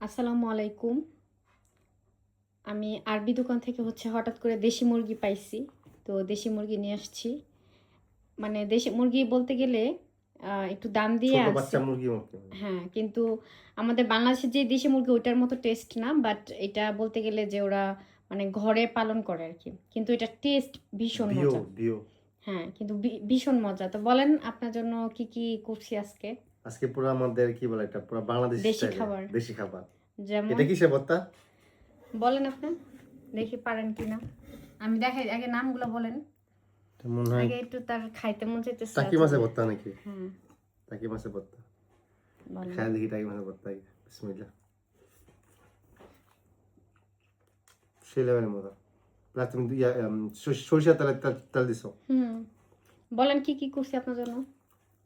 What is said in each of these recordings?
আসসালামু আলাইকুম। আমি আরবি দোকান থেকে হঠাৎ করে দেশি মুরগি পাইছি। তো দেশি মুরগি নিয়ে আসছি। মানে দেশি মুরগি বলতে গেলে একটু দাম দিয়ে ছোট আনছি। বাচ্চা মুরগি মতো। হ্যাঁ, কিন্তু আমাদের বাংলাদেশের যে দেশি মুরগি ওইটার মতো টেস্ট না। বাট এটা বলতে গেলে যে ওরা মানে ঘরে পালন করে আরকি। কিন্তু এটা টেস্ট ভীষণ মজা। বিও। হ্যাঁ, কিন্তু ভীষণ মজা। তো বলেন আপনার জন্য কি করছি আজকে? আজকে পুরো আমাদের কি বলে এটা পুরো বাংলাদেশি দেশি স্টাইলে খাবার। দেশি খাবার। যেমন এটা কিসের ভর্তা? বলেন আপনি। দেখি পারেন কিনা। আমি দেখাই আগে নামগুলো বলেন। মনে হয় আগে একটু তার খাইতে মন চাইতেছে। টাকি মাছের ভর্তা নাকি? হ্যাঁ, টাকি মাছের ভর্তা। বলেন। খাই দেখি টাকি মাছের ভর্তা। বিসমিল্লাহ। সেই লেভেলের মজা। প্লাস তুমি সরিষার তেল দিছো। বলেন কি করছি আপনার জন্য?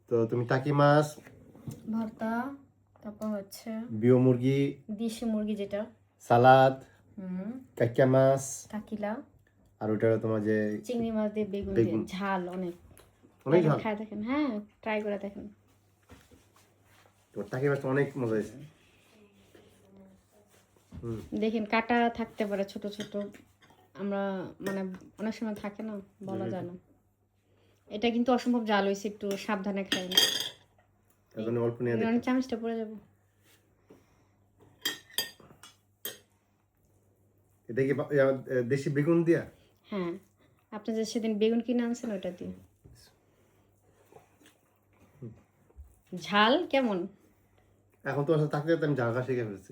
তো তুমি টাকি মাছ, ভর্তা, তারপর হচ্ছে বিও মুরগি, দেশি মুরগি যেটা, সালাদ, হুম, কাকিয়া মাছ, কাকিলা, আর ওটা তোমার যে চিংড়ি মাছ দিয়ে বেগুন দিয়ে বেগুন। ঝাল অনেক। অনেক ঝাল। খায় দেখেন, হ্যাঁ, ট্রাই করে দেখেন। তো টাকি মাছটা অনেক মজা হয়েছে। দেখেন কাটা থাকতে পারে ছোট ছোট, আমরা মানে অনেক সময় থাকে না, বলা যায় না। এটা কিন্তু অসম্ভব জাল হয়েছে, একটু সাবধানে খাবেন। এখন অল্প নিয়ে অনেক চামচটা পড়ে যাবো। এটা কি দেশি বেগুন দিয়া? হ্যাঁ, আপনি যে সেদিন বেগুন কিনে আনছেন ওটা দিয়ে। ঝাল কেমন? এখন তো আসলে থাকতে আমি ঝাল খাওয়া শিখে ফেলছি।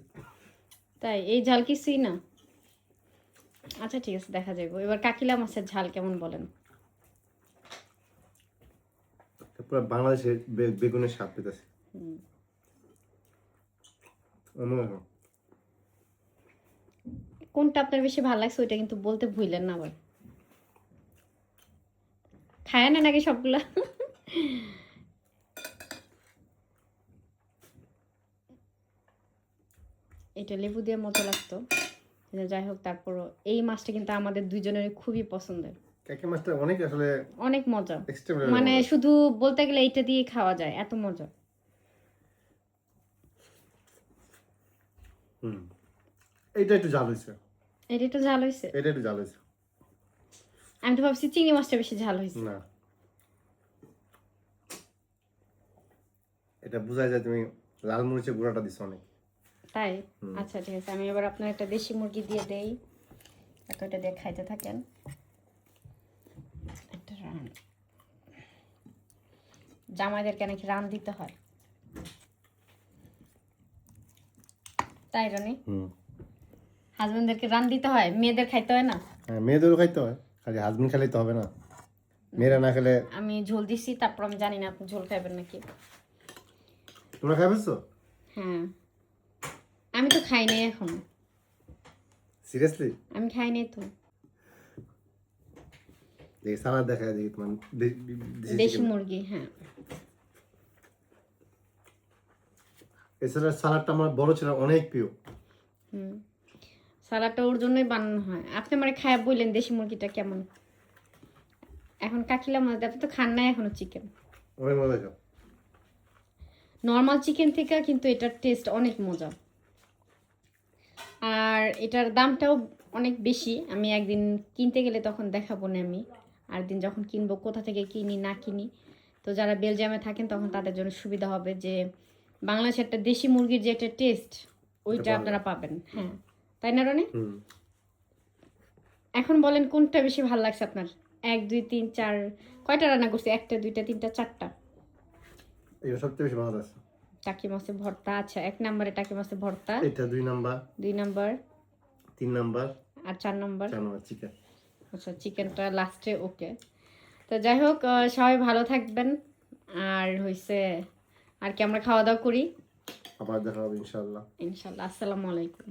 তাই এই ঝাল কিছুই না। আচ্ছা ঠিক আছে, দেখা যাবে। এবার কাকিলা মাছের ঝাল কেমন বলেন? পুরো বাংলাদেশের বেগুনের স্বাদ পেতেছে। কোনটা আপনার বেশি ভালো লাগছে ওইটা কিন্তু বলতে ভুলেন না আবার। খায় না নাকি সবগুলা? এটা লেবু দিয়ে মতো লাগতো। যাই হোক, তারপরও এই মাছটা কিন্তু আমাদের দুইজনের খুবই পছন্দের। কাকি মাছটা অনেক আসলে অনেক মজা। এক্সট্রিম মানে মজা। শুধু বলতে গেলে এইটা দিয়ে খাওয়া যায়, এত মজা। এইটা একটু ঝাল হয়েছে। এটা একটু ঝাল হয়েছে। এটা একটু ঝাল হয়েছে। আমি তো ভাবছি চিংড়ি মাছটা বেশি ঝাল হয়েছে। না, এটা বোঝা যায় তুমি লাল মরিচের গুঁড়াটা দিছো অনেক। তাই? আচ্ছা ঠিক আছে, আমি এবার আপনার একটা দেশি মুরগি দিয়ে দেই। একটা দিয়ে খাইতে থাকেন। একটা রান, জামাইদেরকে নাকি রান দিতে হয়, তাই রানি? হাজবেন্ডদেরকে রান দিতে হয়, মেয়েদের খাইতে হয় না? হ্যাঁ, মেয়েদেরও খাইতে হয়, খালি হাজবেন্ড খেলেই তো হবে না। মেয়েরা না খেলে। আমি ঝোল দিছি, তারপর আমি জানি না আপনি ঝোল খাইবেন নাকি। তোমরা খাইছো? হ্যাঁ, আমি তো খাই নাই এখন। সিরিয়াসলি? আমি খাই নাই তো। দেখি সালাদ দেখা দেখি তোমার দেশি মুরগি, হ্যাঁ। এছাড়া সালাদটা আমার বড় ছিল অনেক প্রিয়। সালাডটা ওর জন্যই বানানো হয়। আপনি আমার খায় বললেন দেশি মুরগিটা কেমন। এখন কাকিলা মাছ দিয়ে, আপনি তো খান নাই এখনো চিকেন। অনেক মজা খাও। নর্মাল চিকেন থেকে কিন্তু এটার টেস্ট অনেক মজা। আর এটার দামটাও অনেক বেশি। আমি একদিন কিনতে গেলে তখন দেখাবো না আমি। আর দিন যখন কিনবো কোথা থেকে কিনি না কিনি, তো যারা বেলজিয়ামে থাকেন তখন তাদের জন্য সুবিধা হবে যে বাংলাদেশের একটা দেশি মুরগির যে একটা টেস্ট ওইটা আপনারা পাবেন। হ্যাঁ, তাই না রনি? এখন বলেন কোনটা বেশি ভালো লাগছে আপনার? 1 2 3 4 কয়টা রান্না করছি? 1টা 2টা 3টা 4টা। এটা সবচেয়ে বেশি ভালো লাগছে। টাকি মাছের ভর্তা। আচ্ছা, 1 নম্বরে টাকি মাছের ভর্তা, এটা 2 নাম্বার, 2 নম্বর, 3 নাম্বার, আর 4 নম্বর। 4 নাম্বার চিকেন। আচ্ছা, চিকেনটা লাস্টে। ওকে, তো যাই হোক, সবাই ভালো থাকবেন। আর হইছে আর কি, আমরা খাওয়া দাওয়া করি। আবার দেখা হবে ইনশাআল্লাহ। ইনশাআল্লাহ। আসসালামু আলাইকুম।